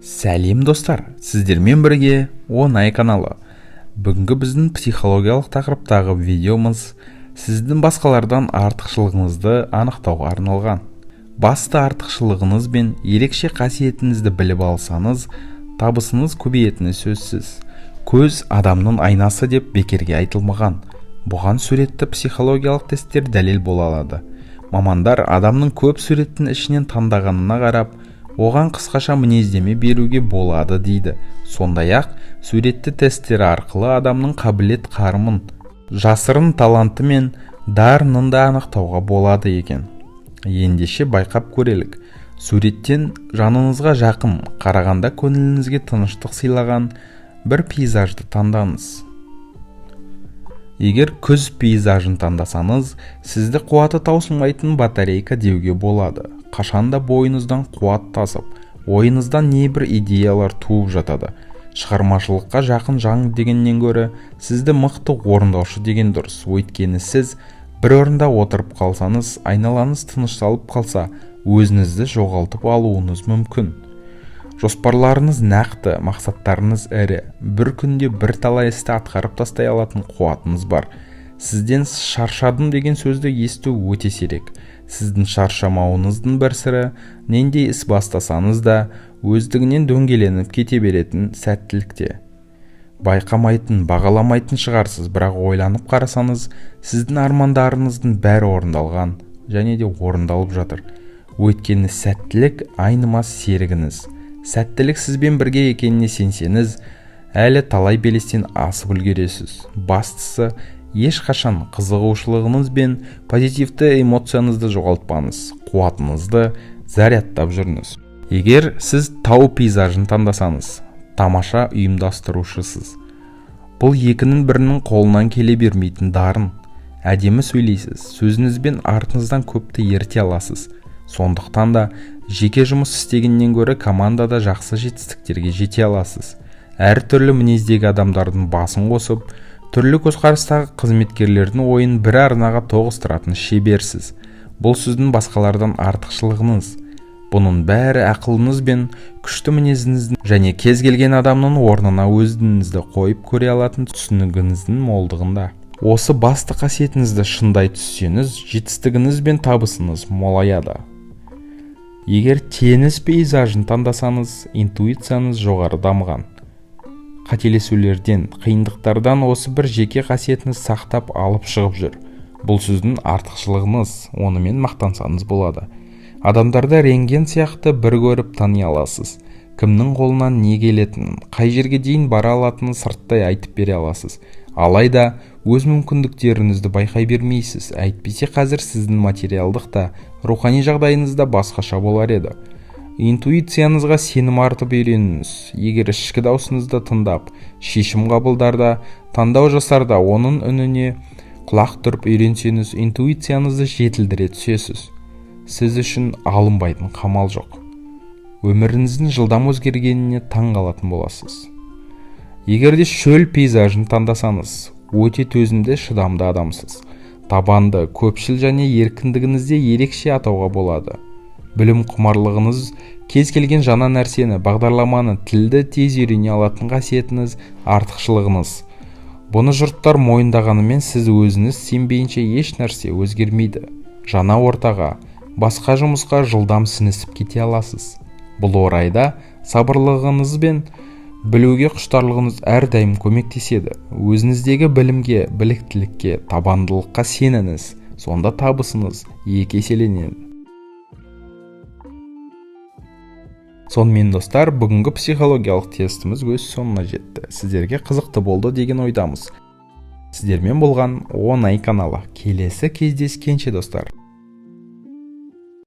Сәлем достар, сіздермен бірге оңай каналы. Бүгінгі біздің психологиялық тақырыптағы видеомыз сіздің басқалардан артықшылығыңызды анықтауға арналған. Басты артықшылығыңыз бен ерекше қасиетіңізді біліп алсаңыз, табысыңыз көбейетіні сөзсіз. Көз адамның айнасы деп бекерге айтылмаған. Бұған суретті психологиялық тесттер дәлел бола алады. Мамандар адамның көп суреттің ішінен таңдағанына қарап, оған қысқаша мінездеме беруге болады дейді. Сондай-ақ суретті тесттері арқылы адамның қабілет қарымын, жасырын таланты мен дарынын да анықтауға болады екен. Ендеше байқап көрелік. Суреттен жаныңызға жақын, қарағанда көңіліңізге тыныштық сыйлаған бір пейзажды таңдаңыз. Егер күз пейзажын таңдасаңыз, сізді қуаты таусылмайтын батарейка деуге болады. Қашанда бойыңыздан қуат тасып, ойыңыздан небір идеялар туып жатады. Шығармашылыққа жақын жан дегеннен гөрі сізді мықты орындаушы деген дұрыс. Өйткені сіз бір орында отырып қалсаңыз, айналаңыз тынышталып қалса, өзіңізді жоғалтып алуыңыз мүмкін. Жоспарларыңыз нақты, мақсаттарыңыз ірі. Бір күнде бір талай істі атқарып тастай алатын қуатыңыз бар. Сізден шаршадым деген сөзді есту өте сирек. Сіздің шаршамауыңыздың бір сыры, нендей іс бастасаңыз да, өздігінен дөңгеленіп кете беретін сәттілікте. Байқамайтын, бағаламайтын шығарсыз, бірақ ойланып қарасаңыз, сіздің армандарыңыздың бәрі орындалған және де орындалып жатыр. Өйткені сәттілік айнымас серігіңіз. Сәттілік сізбен бірге екеніне сенсеңіз, әлі талай белестен асып үлгересіз. Бастысы, ешқашан қызығушылығыңыз бен позитивті эмоцияңызды жоғалтпаңыз, қуатыңызды зарядтап жүріңіз. Егер сіз тау пейзажын таңдасаңыз, тамаша ұйымдастырушысыз. Бұл екінің бірінің қолынан келе бермейтін дарын. Әдемі сөйлейсіз, сөзіңізбен артыңыздан көпті ерте аласыз. Сондықтан да жеке жұмыс істегеннен гөрі командада жақсы жетістіктерге жете аласыз. Әр түрлі мінездегі адамдардың басын қосып, түрлі көзқарастағы қызметкерлердің ойын бір арнаға тоғыстыратын шеберсіз. Бұл сіздің басқалардан артықшылығыңыз. Бұның бәрі ақылыңыз бен күшті мінезіңіздің және кез келген адамның орнына өзіңізді қойып көре алатын түсінігіңіздің молдығында. Осы басты қасиетіңізді шыңдай түссеңіз, жетістігіңіз бен табысыңыз молаяды. Егер теңіз пейзажын таңдасаңыз, интуицияңыз жоғары дамыған. Қателесулерден, қиындықтардан осы бір жеке қасиетіңіз сақтап алып шығып жүр. Бұл сіздің артықшылығыңыз, онымен мақтансаңыз болады. Адамдарды рентген сияқты бір көріп тани аласыз. Кімнің қолынан не келетінін, қай жерге дейін бара алатынын сырттай айтып бере аласыз. Алайда өз мүмкіндіктеріңізді байқай бермейсіз. Әйтпесе қазір сіздің материалдық та, рухани жағдайыңызда басқаша болар еді. Интуицияңызға сенім артып үйреніңіз. Егер ішкі даусыңызды тыңдап, шешім қабылдарда, таңдау жасарда оның үніне құлақ түріп үйренсеңіз, интуицияңызды жетілдіре түсесіз. Сіз үшін алынбайтын қамал жоқ. Өміріңіздің жылдам өзгергеніне таң қалатын боласыз. Егер де шөл пейзажын таңдасаңыз, өте төзімді, шыдамды адамсыз. Табанды, көпшіл және еркіндігіңізде ерекше атауға болады. Білім құмарлығыңыз, кез келген жаңа нәрсені, бағдарламаны, тілді тез үйрене алатын қасиетіңіз, артықшылығыңыз. Бұны жұрттар мойындағанымен сіз өзіңіз сенбейінше еш нәрсе өзгермейді. Жаңа ортаға, басқа жұмысқа жылдам сіңісіп кете аласыз. Бұл орайда сабырлығыңыз бен білуге құштарлығыңыз әрдайым көмектеседі. Өзіңіздегі білімге, біліктілікке, табандылыққа сеніңіз, сонда табысыңыз екі еселенеді. Сонымен достар, бүгінгі психологиялық тестіміз өз соңына жетті. Сіздерге қызықты болды деген ойдамыз. Сіздермен болған оңай каналы. Келесі кездескенше достар.